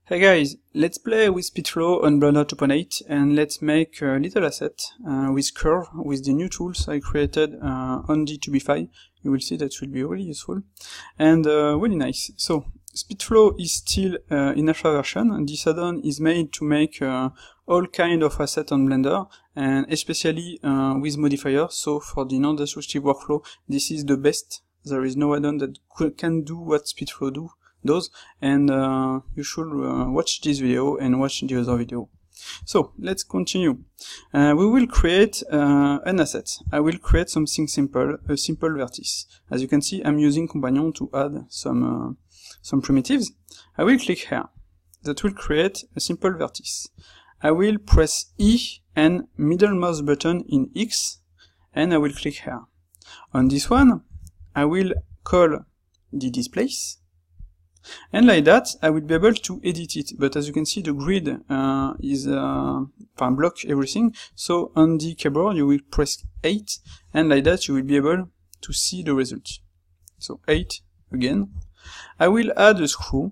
Hey guys, let's play with Speedflow on Blender 2.8 and let's make a little asset with Curve with the new tools I created on the Tubify. You will see that will be really useful and really nice. So Speedflow is still in alpha version, and this add-on is made to make all kind of assets on Blender, and especially with modifiers. So for the non-destructive workflow, this is the best. There is no add-on that can do what Speedflow does, and you should watch this video and watch the other video. So let's continue. We will create an asset. I will create something simple, a simple vertex. As you can see, I'm using Companion to add some primitives. I will click here. That will create a simple vertex. I will press E and middle mouse button in X, and I will click here. On this one, I will call the displace. And like that, I will be able to edit it. But as you can see, the grid is block everything. So on the keyboard, you will press 8, and like that, you will be able to see the result. So 8 again. I will add a screw.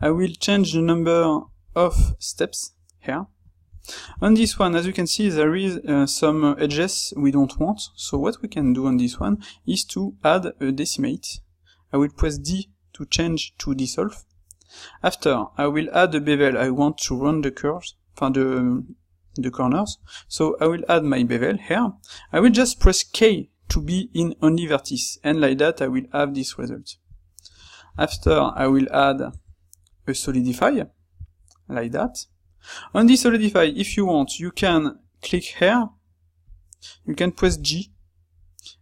I will change the number of steps here. On this one, as you can see, there is some edges we don't want. So what we can do on this one is to add a decimate. I will press D to change to dissolve. After, I will add a bevel. I want to run the curves, the corners. So I will add my bevel here. I will just press K to be in only vertex, and like that I will have this result. After, I will add a solidify, like that. On this solidify, if you want, you can click here, you can press G,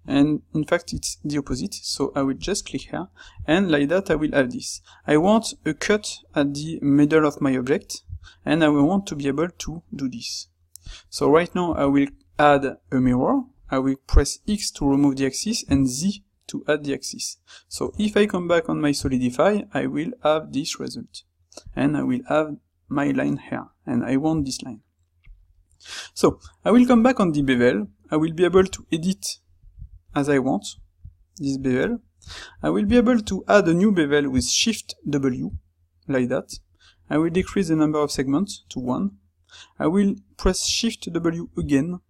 and in fact it's the opposite, so I will just click here, and like that I will have this. I want a cut at the middle of my object, and I will want to be able to do this. So right now I will add a mirror. I will press X to remove the axis and Z to add the axis. So if I come back on my solidify, I will have this result, and I will have my line here, and I want this line. So I will come back on the bevel. I will be able to edit as I want this bevel. I will be able to add a new bevel with Shift W, like that. I will decrease the number of segments to 1. I will press Shift W again,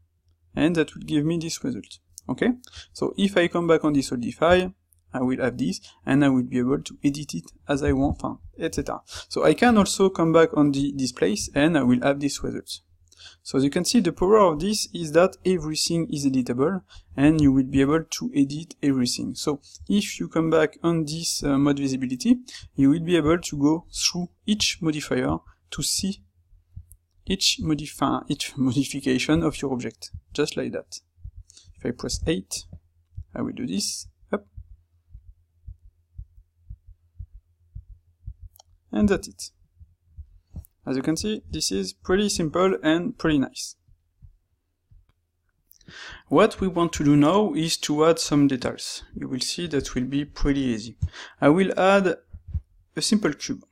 and that will give me this result. Okay? So if I come back on the solidify, I will have this, and I will be able to edit it as I want, etc. So I can also come back on the displace, and I will have this result. So as you can see, the power of this is that everything is editable, and you will be able to edit everything. So if you come back on this mode visibility, you will be able to go through each modifier to see each modification of your object, just like that. If I press 8, I will do this, up, and that's it. As you can see, this is pretty simple and pretty nice. What we want to do now is to add some details. You will see that will be pretty easy. I will add a simple cube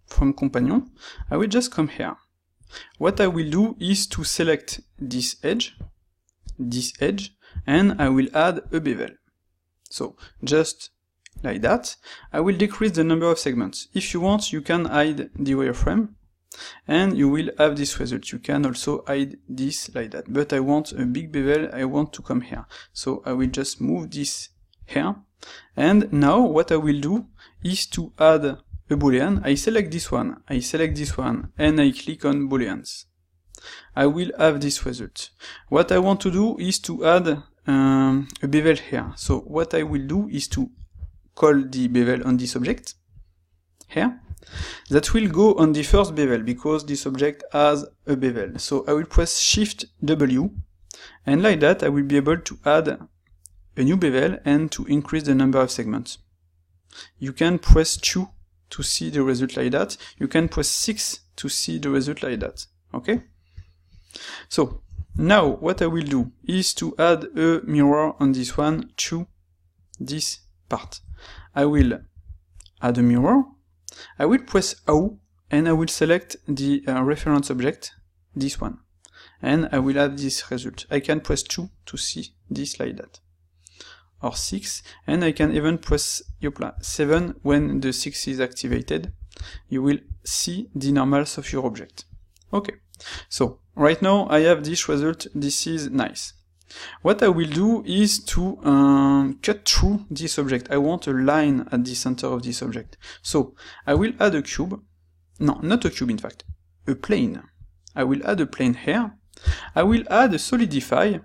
from Companion. I will just come here. What I will do is to select this edge, and I will add a bevel. So just like that. I will decrease the number of segments. If you want, you can hide the wireframe, and you will have this result. You can also hide this like that, but I want a big bevel. I want to come here, so I will just move this here. And now what I will do is to add a boolean. I select this one, and I click on booleans. I will have this result. What I want to do is to add a bevel here. So what I will do is to call the bevel on this object here. That will go on the first bevel because this object has a bevel. So I will press Shift W, and like that I will be able to add a new bevel and to increase the number of segments. You can press 2 to see the result like that. You can press 6 to see the result like that. Okay? So now what I will do is to add a mirror on this one to this part. I will add a mirror. I will press O, and I will select the reference object, this one, and I will have this result. I can press 2 to see this like that, or 6, and I can even press 7 when the 6 is activated you will see the normals of your object. Okay, so right now I have this result, this is nice. What I will do is to cut through this object. I want a line at the center of this object. So I will add a cube, no, not a cube in fact, a plane. I will add a plane here. I will add a solidify,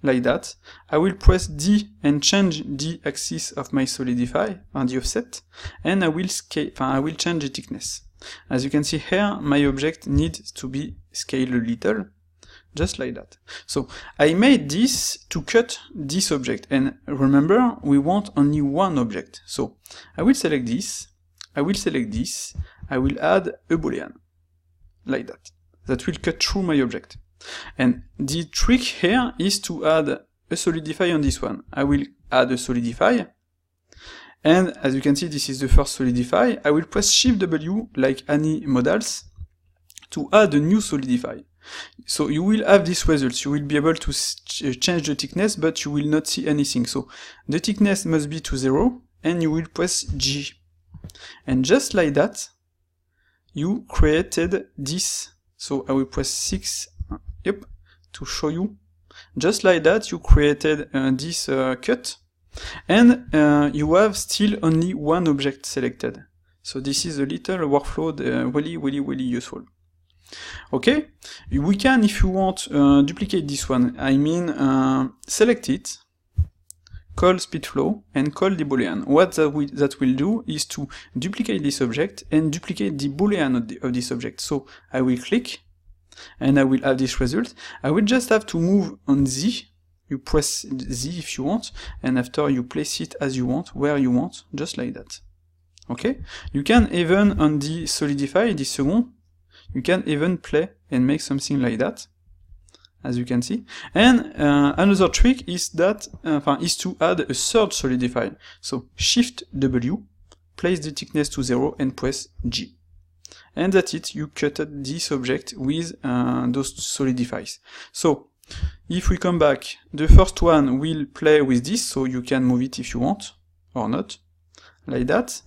like that. I will press D and change the axis of my solidify, the offset, and I will change the thickness. As you can see here, my object needs to be scaled a little, just like that. So I made this to cut this object, and remember, we want only one object. So I will select this, I will select this, I will add a boolean, like that. That will cut through my object. And the trick here is to add a solidify on this one. I will add a solidify, and as you can see, this is the first solidify. I will press Shift W like any modals to add a new solidify. So you will have these results. You will be able to change the thickness, but you will not see anything. So the thickness must be to 0, and you will press G. And just like that, you created this. So I will press 6, to show you. Just like that, you created this cut, and you have still only one object selected. So this is a little workflow really useful. Okay, we can, if you want, duplicate this one. I mean, select it, call speedflow, and call the boolean. What that will do is to duplicate this object and duplicate the boolean of this object. So I will click, and I will have this result. I will just have to move on Z. You press Z if you want, and after you place it as you want, where you want, just like that. Okay? You can even, on the solidify, the second, you can even play and make something like that, as you can see. And another trick is that is to add a third solidify. So Shift W, place the thickness to 0, and press G. And that's it, you cutted this object with those solidifies. So if we come back, the first one will play with this, so you can move it if you want, or not, like that.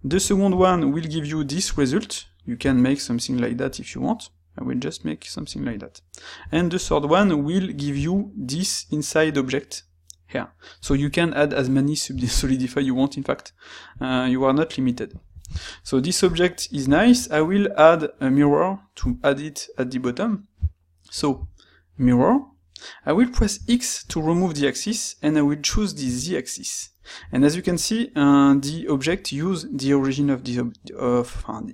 The second one will give you this result. You can make something like that if you want. I will just make something like that. And the third one will give you this inside object here. So you can add as many solidify you want, in fact. You are not limited. So this object is nice. I will add a mirror to add it at the bottom. So mirror, I will press X to remove the axis, and I will choose the Z axis. And as you can see, the object uses the origin of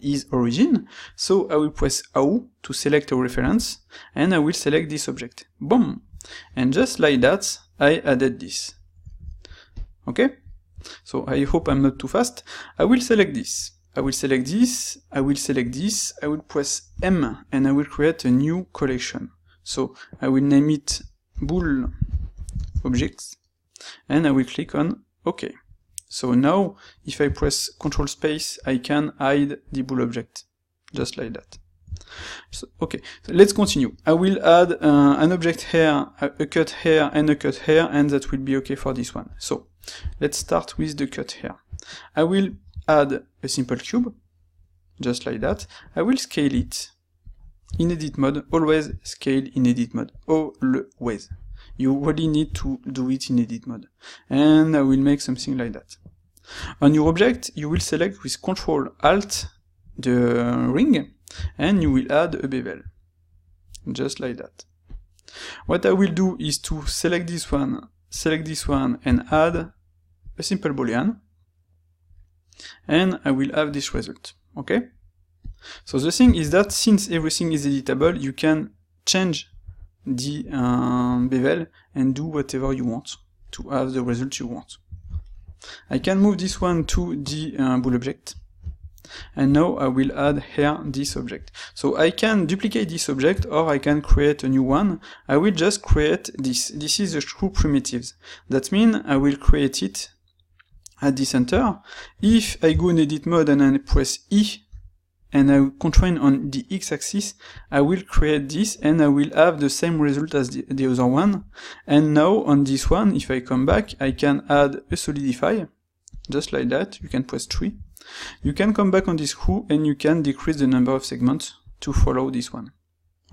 his origin. So I will press AU to select a reference, and I will select this object. Boom! And just like that, I added this. Okay? So I hope I'm not too fast. I will select this. I will select this. I will select this. I will press M, and I will create a new collection. So I will name it bool objects, and I will click on OK. So now, if I press Control Space, I can hide the bool object, just like that. So, okay, so let's continue. I will add an object here, a cut here, and a cut here, and that will be okay for this one. So let's start with the cut here. I will add a simple cube, just like that. I will scale it in edit mode. Always scale in edit mode. Always. You really need to do it in edit mode. And I will make something like that. On your object, you will select with Control Alt the ring, and you will add a bevel. Just like that. What I will do is to select this one, and add a simple boolean. And I will have this result. Okay? So the thing is that since everything is editable, you can change the bevel and do whatever you want to have the result you want. I can move this one to the bool object, and now I will add here this object. So I can duplicate this object, or I can create a new one. I will just create this. This is the screw primitives. That means I will create it at the center. If I go in edit mode and I press E, and I will constrain on the x-axis, I will create this, and I will have the same result as the other one. And now on this one, if I come back, I can add a solidify, just like that. You can press 3, you can come back on this screw and you can decrease the number of segments to follow this one.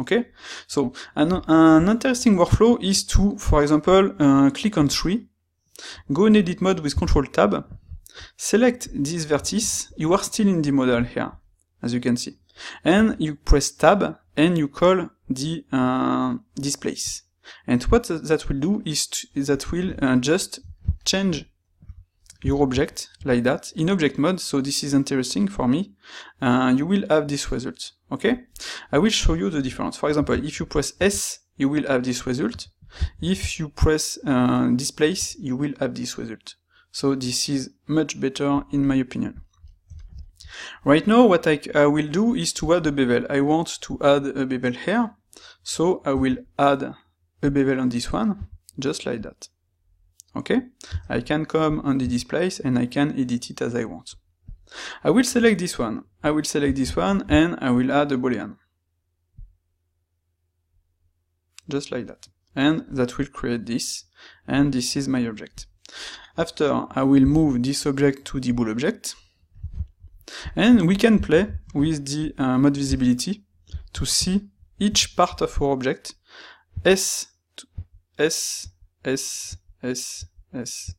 Okay? So, an interesting workflow is to, for example, click on 3, go in edit mode with Control Tab, select this vertex, you are still in the model here, as you can see. And you press Tab, and you call the displace. And what that will do is that will just change your object like that in object mode. So this is interesting for me. You will have this result. Okay? I will show you the difference. For example, if you press S, you will have this result. If you press displace, you will have this result. So this is much better in my opinion. Right now, what I will do is to add a bevel. I want to add a bevel here, so I will add a bevel on this one, just like that. Okay? I can come on the displace and I can edit it as I want. I will select this one. I will select this one and I will add a boolean. Just like that. And that will create this, and this is my object. After, I will move this object to the bool object. And we can play with the mode visibility to see each part of our object. S, S, S, S, S.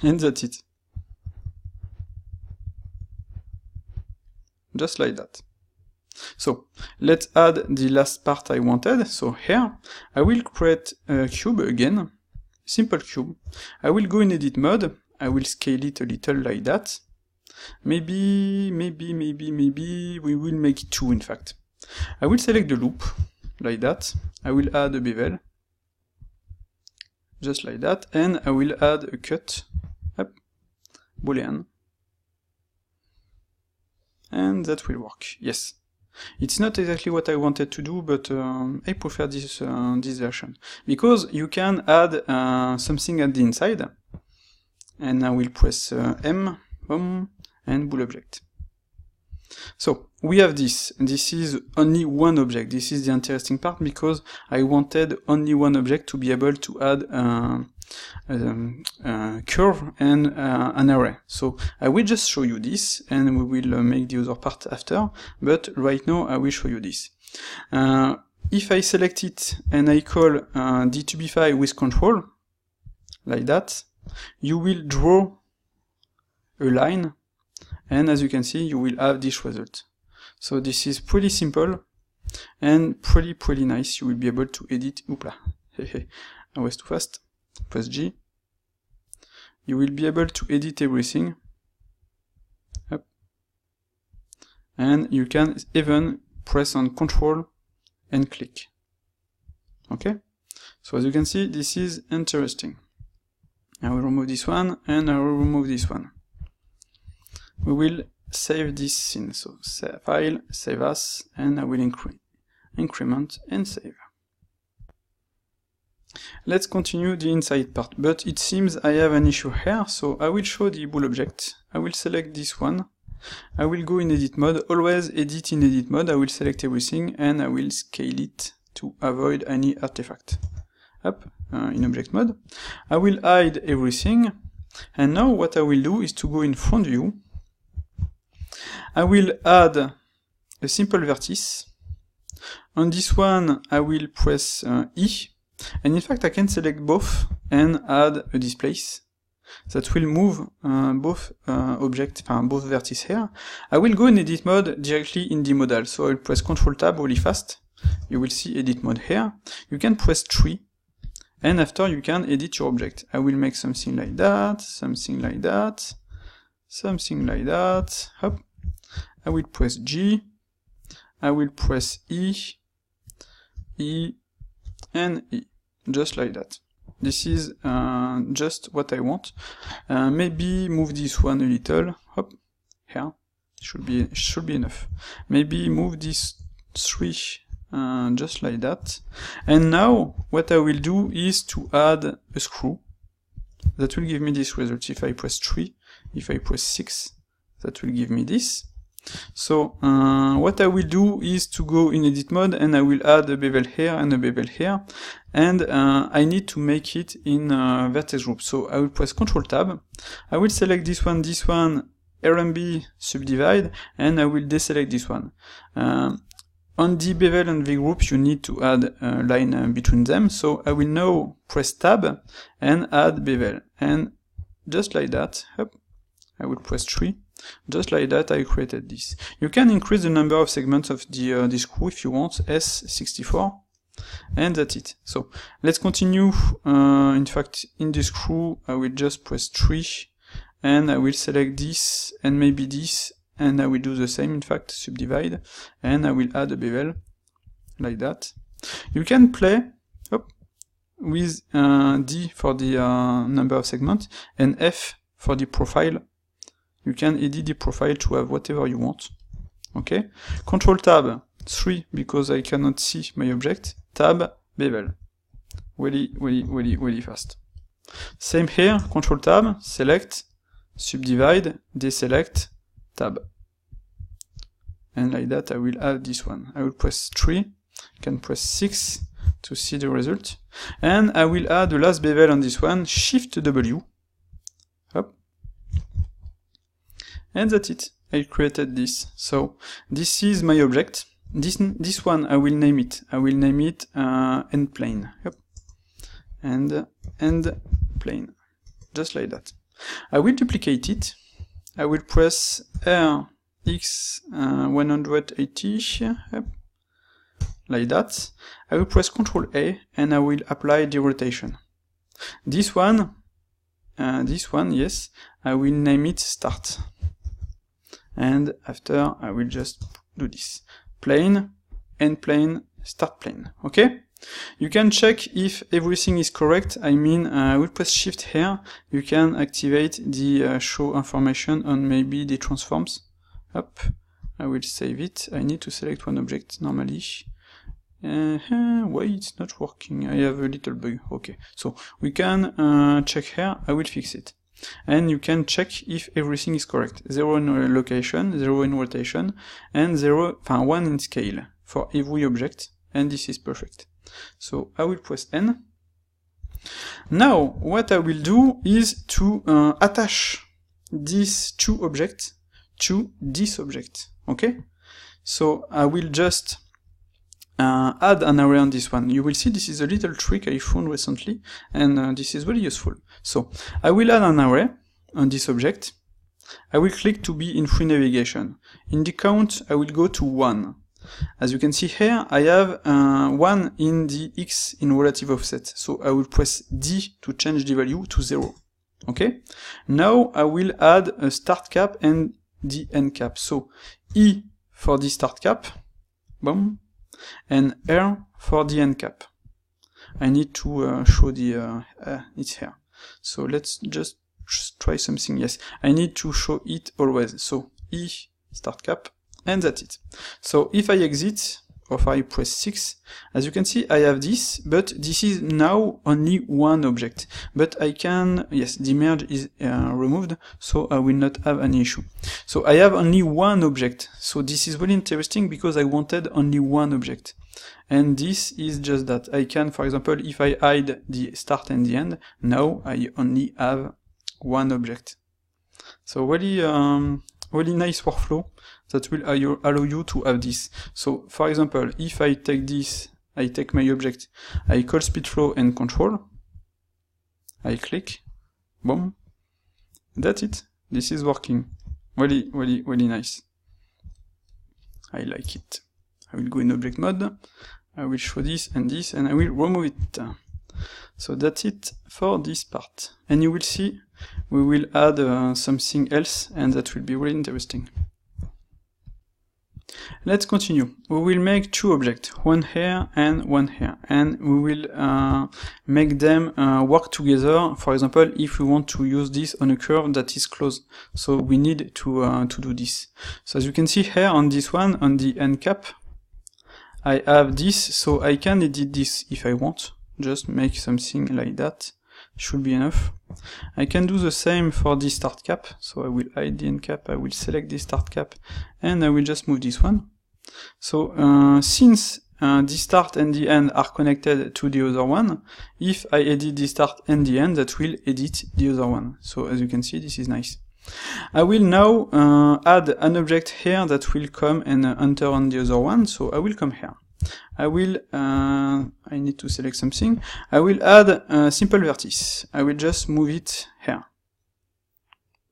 And that's it. Just like that. So, let's add the last part I wanted. So here, I will create a cube again. Simple cube. I will go in edit mode. I will scale it a little like that. Maybe we will make it 2 in fact. I will select the loop like that. I will add a bevel. Just like that. And I will add a cut. Up. Boolean. And that will work. Yes. It's not exactly what I wanted to do, but I prefer this version. Because you can add something at the inside. And I will press M, and bool object. So, we have this. This is only one object. This is the interesting part, because I wanted only one object to be able to add a curve and an array. So I will just show you this, and we will make the other part after, but right now I will show you this. If I select it and I call D2B5 with control, like that, you will draw a line, and as you can see, you will have this result. So this is pretty simple and pretty nice. You will be able to edit. Oopla, I was too fast. Press G. You will be able to edit everything. Up. And you can even press on Control and click. Okay? So as you can see, this is interesting. I will remove this one, and I will remove this one. We will save this scene. So file, save as, and I will increment and save. Let's continue the inside part, but it seems I have an issue here, so I will show the bool object. I will select this one. I will go in edit mode, always edit in edit mode. I will select everything and I will scale it to avoid any artifact. Up, in object mode. I will hide everything, and now what I will do is to go in front view. I will add a simple vertex. On this one I will press E. And in fact I can select both and add a displace that will move both both vertices here. I will go in edit mode directly in the modal, so I'll press Ctrl Tab really fast. You will see edit mode here. You can press 3, and after you can edit your object. I will make something like that, something like that, something like that. Hop. I will press G. I will press E, E, and E. Just like that. This is just what I want. Maybe move this one a little. Hop, here. Should be enough. Maybe move this 3 just like that. And now what I will do is to add a screw. That will give me this result. If I press 3, if I press 6, that will give me this. So what I will do is to go in edit mode, and I will add a bevel here and a bevel here, and I need to make it in vertex group. So I will press Ctrl Tab, I will select this one, RMB subdivide, and I will deselect this one. On the bevel and the group, you need to add a line between them, so I will now press Tab and add bevel, and just like that, up, I will press 3, just like that I created this. You can increase the number of segments of the screw if you want, S64, and that's it. So let's continue. In fact, in the screw, I will just press 3, and I will select this, and maybe this, and I will do the same, in fact, subdivide, and I will add a bevel, like that. You can play with D for the number of segments, and F for the profile. You can edit the profile to have whatever you want. Okay? Control Tab 3, because I cannot see my object. Tab, bevel. Really fast. Same here, Control Tab, select, subdivide, deselect, Tab. And like that I will add this one. I will press 3, I can press 6 to see the result. And I will add the last bevel on this one, Shift W. Up. And that's it. I created this. So this is my object. This one I will name it. I will name it end plane. Yep. And end plane. Just like that. I will duplicate it. I will press RX 180, yep, like that. I will press Ctrl A and I will apply the rotation. This one, yes, I will name it start. And after I will just do this. Plane, end plane, start plane. Okay? You can check if everything is correct. I mean, I will press Shift here. You can activate the show information on maybe the transforms. Up. I will save it. I need to select one object normally. Why it's not working? I have a little bug. Okay. So we can check here. I will fix it. And you can check if everything is correct. 0 in location, 0 in rotation, and 1 in scale for every object. And this is perfect. So I will press N. Now what I will do is to attach these two objects to this object. Okay? So I will just add an array on this one. You will see this is a little trick I found recently, and this is very useful. So I will add an array on this object. I will click to be in free navigation. In the count, I will go to 1. As you can see here, I have 1 in the X in relative offset. So I will press D to change the value to 0. Okay? Now I will add a start cap and the end cap. So E for the start cap, boom, and R for the end cap. I need to show the it's here. So let's just try something. Yes, I need to show it always. So E start cap, and that's it. So if I exit, or if I press 6, as you can see, I have this, but this is now only one object. But I can, yes, the merge is removed, so I will not have any issue. So I have only one object. So this is really interesting because I wanted only one object. And this is just that. I can, for example, if I hide the start and the end, now I only have one object. So really, really nice workflow that will allow you to have this. So, for example, if I take this, I take my object, I call speed flow and control, I click, boom, that's it. This is working. Really, really, really nice. I like it. I will go in object mode, I will show this, and I will remove it. So that's it for this part. And you will see, we will add something else, and that will be really interesting. Let's continue. We will make two objects, one here and one here, and we will make them work together. For example, if we want to use this on a curve that is closed, so we need to do this. So as you can see here on this one, on the end cap, I have this, so I can edit this if I want. Just make something like that, should be enough. I can do the same for the start cap, so I will hide the end cap, I will select the start cap, and I will just move this one. So since the start and the end are connected to the other one, if I edit the start and the end, that will edit the other one. So as you can see, this is nice. I will now add an object here that will come and enter on the other one, so I will come here. I will, I need to select something. I will add a simple vertex. I will just move it here.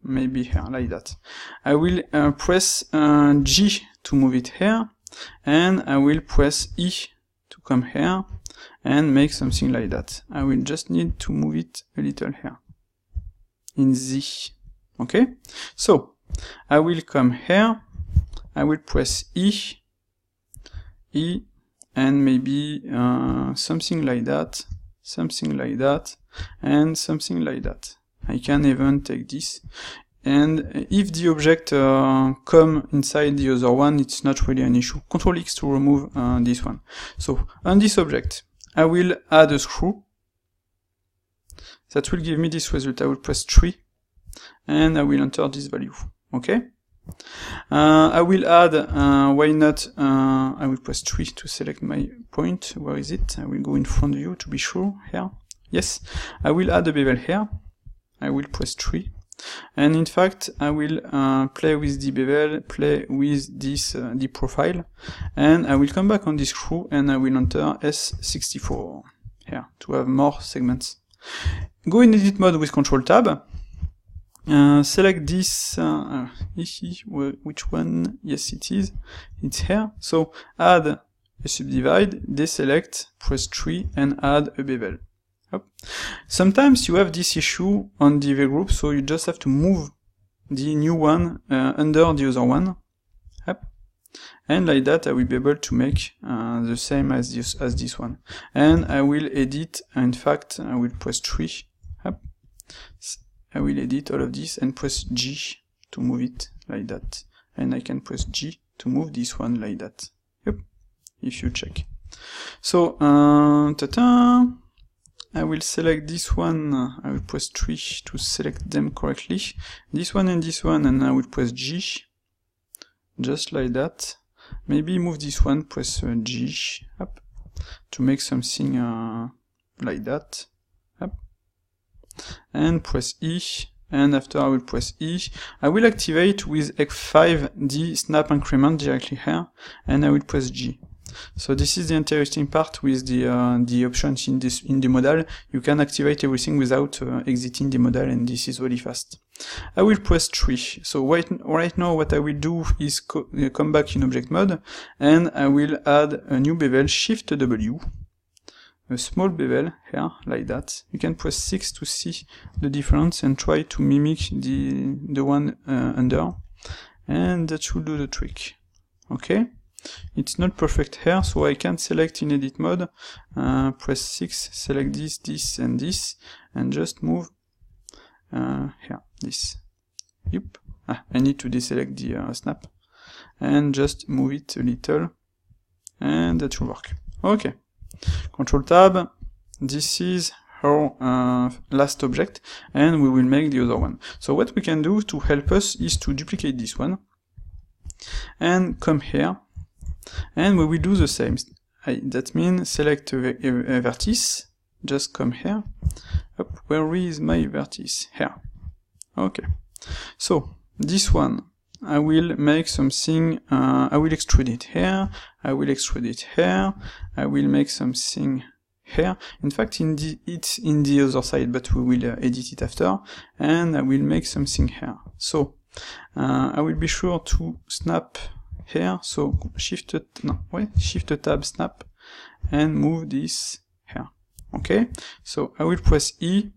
Maybe here, like that. I will press G to move it here, and I will press E to come here, and make something like that. I will just need to move it a little here. In Z. Okay? So, I will come here, I will press E, and maybe something like that, and something like that. I can even take this. And if the object come inside the other one, it's not really an issue. Ctrl X to remove this one. So, on this object, I will add a screw. That will give me this result. I will press 3, and I will enter this value. Okay? I will add, why not, I will press 3 to select my point. Where is it? I will go in front view to be sure, here. Yes, I will add a bevel here. I will press 3. And in fact, I will play with the bevel, play with this, the profile, and I will come back on this screw and I will enter S64 here to have more segments. Go in edit mode with Control Tab. Select this, which one? Yes, it is. It's here. So add a subdivide, deselect, press 3, and add a bevel. Hop. Sometimes you have this issue on the V group, so you just have to move the new one under the other one. Hop. And like that, I will be able to make the same as this one. And I will edit. In fact, I will press 3. Hop. I will edit all of this and press G to move it like that. And I can press G to move this one like that. Yep, if you check. So, I will select this one, I will press 3 to select them correctly. This one, and I will press G. Just like that. Maybe move this one, press G, up, to make something like that. Up. And press E, and after I will press E, I will activate with F5 the snap increment directly here, and I will press G. So this is the interesting part with the options in the modal. You can activate everything without exiting the modal, and this is really fast. I will press 3. So right now what I will do is come back in object mode, and I will add a new bevel, Shift W. A small bevel here, like that. You can press 6 to see the difference and try to mimic the one under, and that should do the trick. Okay? It's not perfect here, so I can select in edit mode, press 6, select this, and this, and just move here, this. Yep. I need to deselect the snap, and just move it a little, and that should work. Okay. Control Tab, this is our last object, and we will make the other one. So what we can do to help us is to duplicate this one, and come here, and we will do the same. That means select a vertex, just come here. Up, where is my vertex? Here. Okay. So, this one, I will make something, I will extrude it here, I will extrude it here, I will make something here. In fact, it's in the other side, but we will edit it after, and I will make something here. So, I will be sure to snap here, so Shift Tab, snap, and move this here. Okay, so I will press E,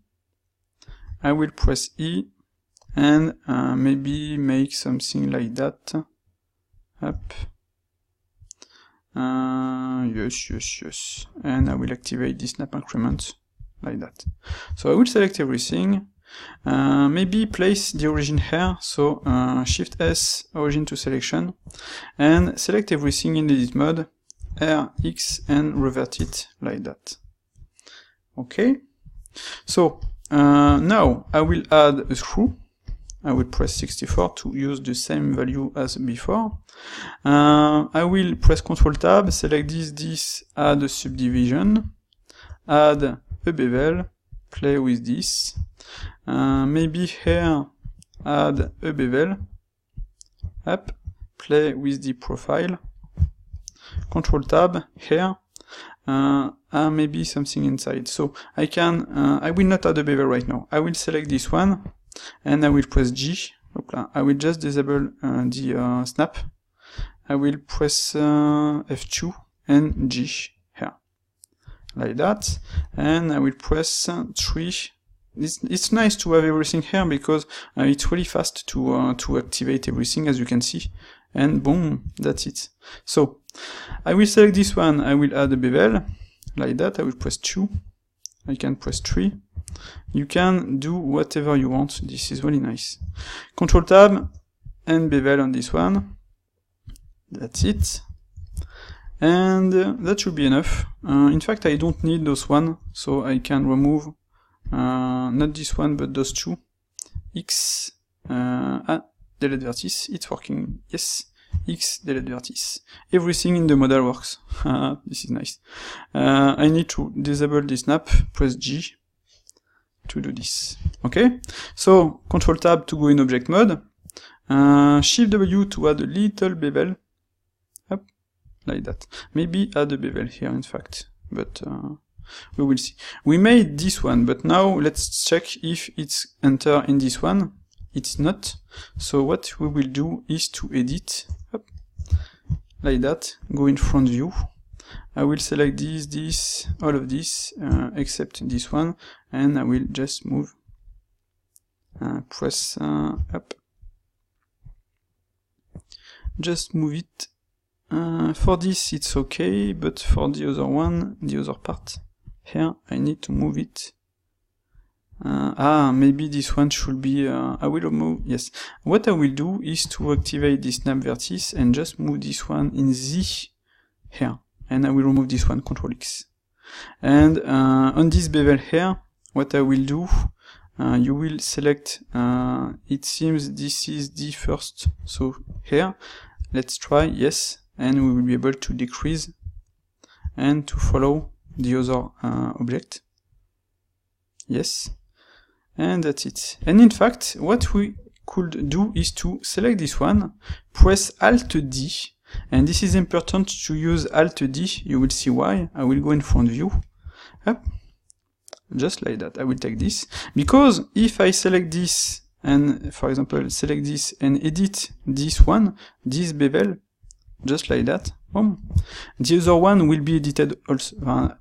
and maybe make something like that. Up. Yes. And I will activate this snap increment like that. So I will select everything. Maybe place the origin here, so Shift S, origin to selection, and select everything in edit mode, R, X, and revert it like that. Okay, so Now I will add a screw. I will press 64 to use the same value as before. I will press Ctrl Tab, select this, add a subdivision, add a bevel, play with this. Maybe here add a bevel, up, play with the profile, Ctrl Tab here, maybe something inside. So I will not add a bevel right now. I will select this one, and I will press G. I will just disable the snap. I will press F2 and G here, like that, and I will press 3. It's nice to have everything here because it's really fast to activate everything, as you can see, and boom, that's it. So I will select this one, I will add a bevel, like that. I will press 2, I can press 3. You can do whatever you want, this is really nice. Ctrl Tab and bevel on this one, that's it. And that should be enough. In fact, I don't need those one, so I can remove not this one, but those two. X, delete vertice, it's working, yes. X, delete vertice. Everything in the model works. This is nice. I need to disable the snap, press G to do this. Okay? So, Ctrl Tab to go in object mode. Shift W to add a little bevel. Up, like that. Maybe add a bevel here, in fact. But we will see. We made this one, but now let's check if it's enter in this one. It's not. So what we will do is to edit, up, like that, go in front view. I will select this, all of this, except this one, and I will just move, press up, just move it. For this it's okay, but for the other one, the other part, here I need to move it. Maybe this one should be, I will move, yes. What I will do is to activate this snap vertice and just move this one in the, here. And I will remove this one, Ctrl X. And on this bevel here, what I will do, you will select, it seems this is the first, so here, let's try, yes, and we will be able to decrease and to follow the other object. Yes. And that's it. And in fact, what we could do is to select this one, press Alt D, and this is important to use Alt D, you will see why. I will go in front view, up, just like that. I will take this, because if I select this, and for example, select this and edit this one, this bevel, just like that, boom, the other one will be edited also,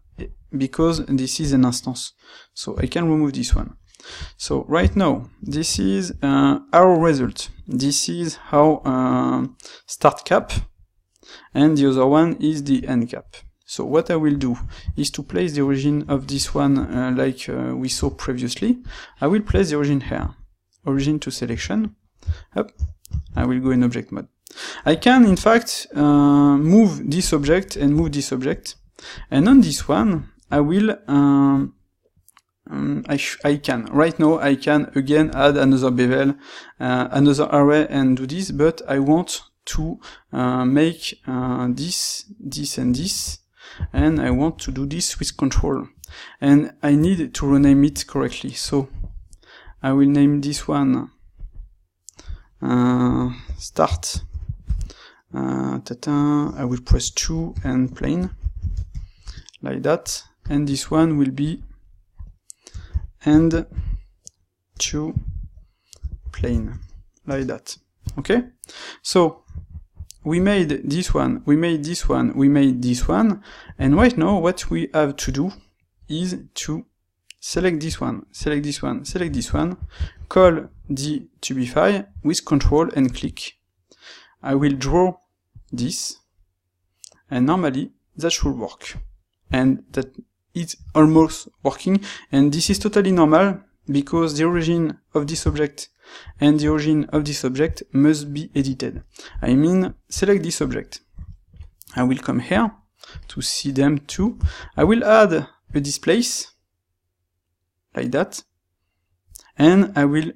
because this is an instance. So I can remove this one. So right now, this is our result. This is our start cap, and the other one is the end cap. So what I will do is to place the origin of this one like we saw previously. I will place the origin here. Origin to selection. Up. I will go in object mode. I can in fact move this object and move this object. And on this one, I will I can. Right now I can again add another bevel, another array and do this, but I want to make this, and this, and I want to do this with control. And I need to rename it correctly, so I will name this one start. I will press 2 and plain, like that, and this one will be end to plain, like that. Okay, so we made this one, we made this one, we made this one, and right now what we have to do is to select this one, select this one, select this one, call the Tubify with control and click. I will draw this, and normally that should work, and that it's almost working, and this is totally normal because the origin of this object and the origin of this object must be edited. I mean, select this object. I will come here to see them too. I will add a displace, like that, and I will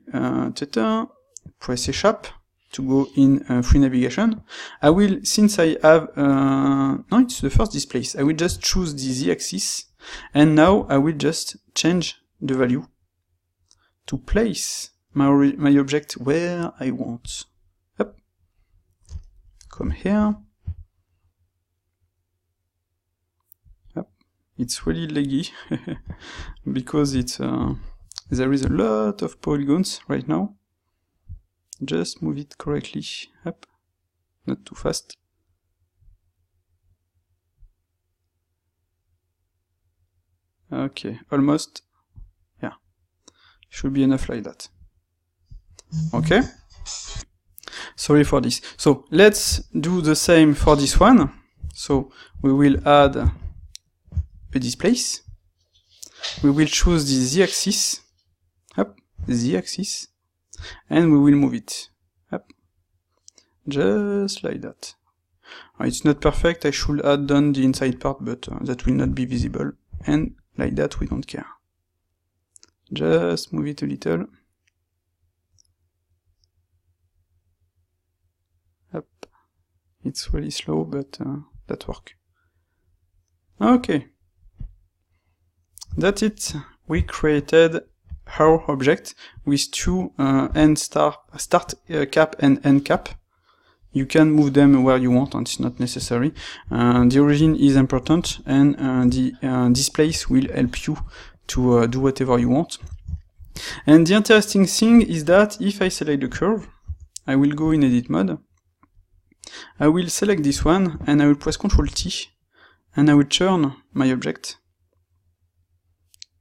press C# to go in free navigation. I will, since I have, no, it's the first displace, I will just choose the z-axis, and now I will just change the value to place my object where I want. Up. Come here. Up. It's really laggy because it's there is a lot of polygons right now. Just move it correctly. Up. Not too fast. Okay, almost. Yeah, should be enough like that. Okay, sorry for this. So let's do the same for this one. So we will add a displace. We will choose the z-axis, up, z-axis, and we will move it up, just like that. It's not perfect. I should add done the inside part, but that will not be visible. And like that, we don't care. Just move it a little. Up. It's really slow, but that works. Okay. That's it. We created our object with two start cap and end cap. You can move them where you want, and it's not necessary. The origin is important, and the displace will help you to do whatever you want. And the interesting thing is that if I select the curve, I will go in edit mode. I will select this one, and I will press Ctrl T, and I will turn my object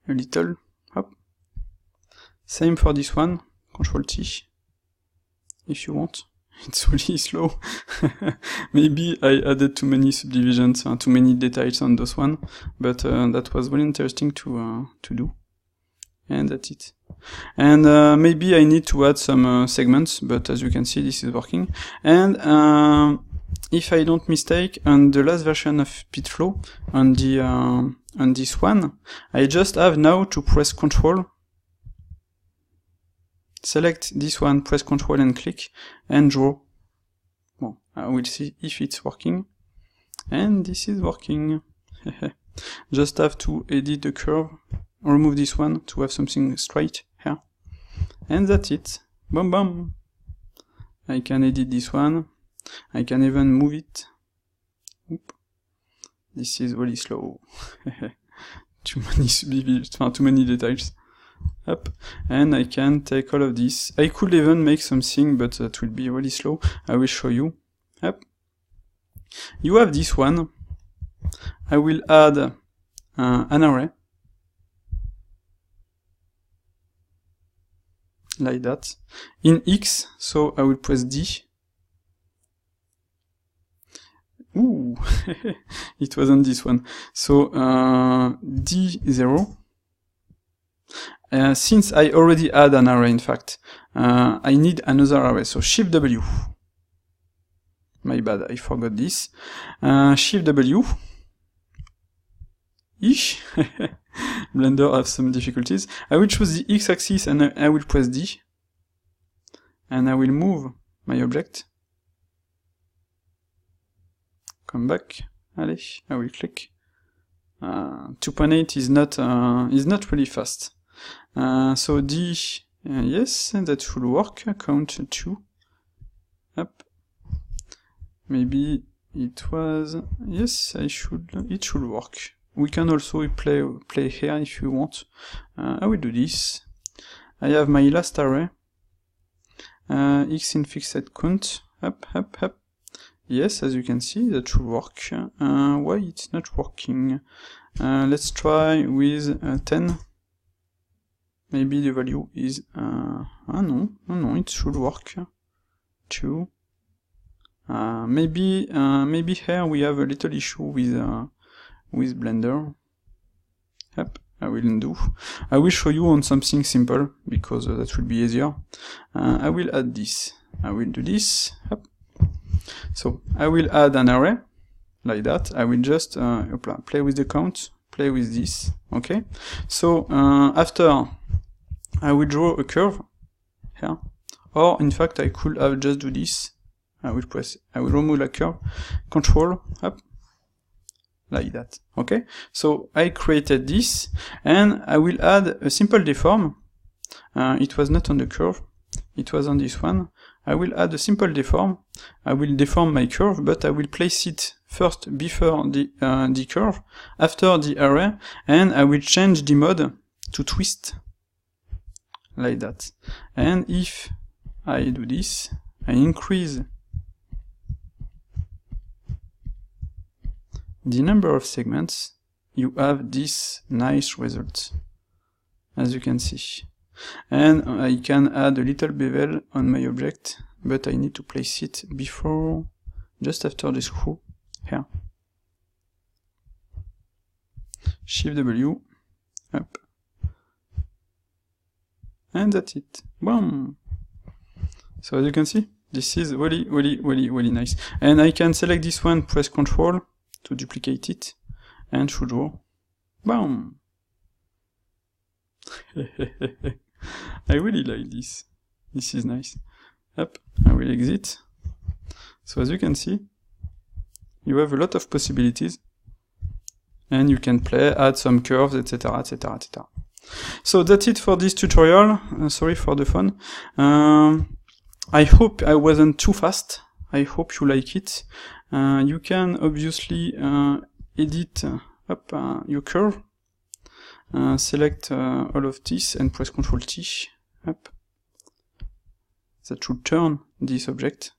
a little. Hop. Same for this one, Ctrl T, if you want. It's really slow. Maybe I added too many subdivisions, too many details on this one, but that was very interesting to do. And that's it. And maybe I need to add some segments, but as you can see, this is working. And if I don't mistake, on the last version of Pitflow, on this one, I just have now to press Ctrl, select this one, press Ctrl and click, and draw. Well, I will see if it's working. And this is working. Just have to edit the curve, remove this one to have something straight here. And that's it. Boom, boom. I can edit this one. I can even move it. Oop. This is really slow. Too many details. Up. And I can take all of this. I could even make something, but that will be really slow. I will show you. Up. You have this one. I will add an array. Like that. In X, so I will press D. Ooh, it wasn't this one. So, D0. Since I already had an array, in fact, I need another array. So Shift W. My bad, I forgot this. Shift W. Ish. Blender has some difficulties. I will choose the X-axis and I will press D. And I will move my object. Come back. Allez, I will click. 2.8 is not really fast. So D, yes, that should work. Count 2. Up. Maybe it was, yes, it should work. We can also play here if you want. I will do this. I have my last array. X in fixed count. Up, up, up. Yes, as you can see, that should work. Why it's not working? Let's try with 10. Maybe the value is... no, it should work. 2. Maybe here we have a little issue with Blender. Yep, I will undo. I will show you on something simple, because that will be easier. I will add this. I will do this. Yep. So, I will add an array, like that. I will just play with the count, play with this, okay? So, after I will draw a curve here, or in fact I could have just do this. I will remove the curve, control, up, like that. Okay, so I created this, and I will add a simple deform. It was not on the curve, it was on this one. I will add a simple deform. I will deform my curve, but I will place it first before the curve, after the array, and I will change the mode to twist, like that. And if I do this, I increase the number of segments, you have this nice result, as you can see. And I can add a little bevel on my object, but I need to place it before, just after the screw, here. Shift W, up. And that's it. Boom! So as you can see, this is really nice. And I can select this one, press Ctrl, to duplicate it, and to draw. Boom! I really like this. This is nice. Up, I will exit. So as you can see, you have a lot of possibilities, and you can play, add some curves, etc, etc, etc. So that's it for this tutorial. Sorry for the fun. I hope I wasn't too fast. I hope you like it. You can obviously edit your curve. Select all of this and press Ctrl T. Up. That should turn this object,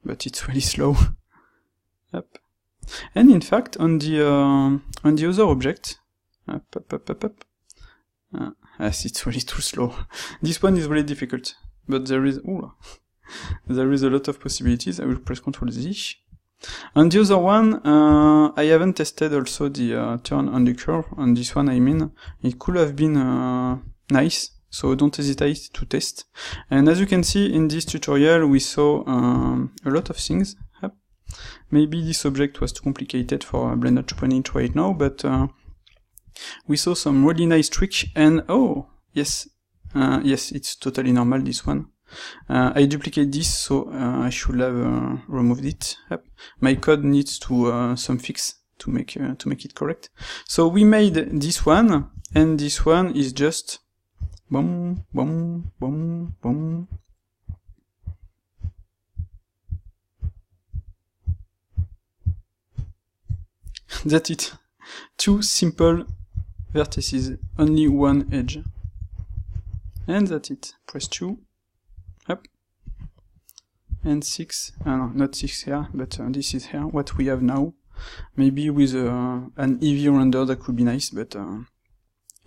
but it's really slow. Up. And in fact, on the other object, it's really too slow. This one is really difficult, but there is a lot of possibilities. I will press Ctrl Z. On the other one, I haven't tested also the turn on the curve. On this one, I mean, it could have been nice, so don't hesitate to test. And as you can see in this tutorial, we saw a lot of things. Maybe this object was too complicated for Blender 2.8 right now, but we saw some really nice tricks. And oh, yes, it's totally normal, this one. I duplicate this, so I should have removed it. Yep. My code needs to some fix to make it correct. So we made this one, and this one is just boom, boom, boom, boom. That's it. Two simple vertices, only one edge, and that's it. Press 2. Up, and 6, no, not 6 here, but this is here, what we have now. Maybe with an Eevee render that could be nice, but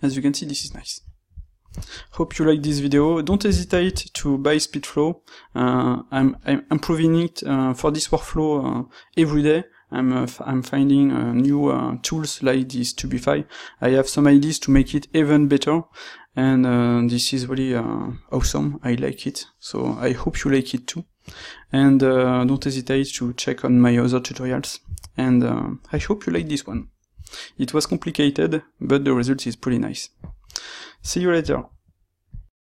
as you can see, this is nice. Hope you like this video. Don't hesitate to buy SpeedFlow. I'm improving it for this workflow every day. I'm finding new tools like this Tubify. I have some ideas to make it even better. And this is really awesome. I like it, so I hope you like it too. And don't hesitate to check on my other tutorials. And I hope you like this one. It was complicated, but the result is pretty nice. See you later.